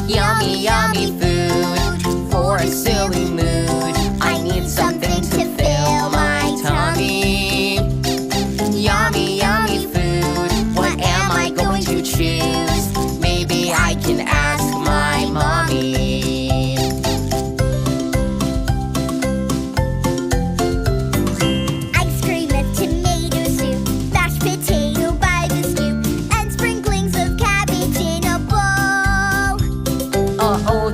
Yummy, yummy food for a silly mood. I need something to fill my tummy. Yummy, yummy food, what am I going to choose? Maybe I can ask my mommy. Ice cream with tomato soup, mashed potato by the scoop, and sprinklings of cabbage in a bowl. Oh,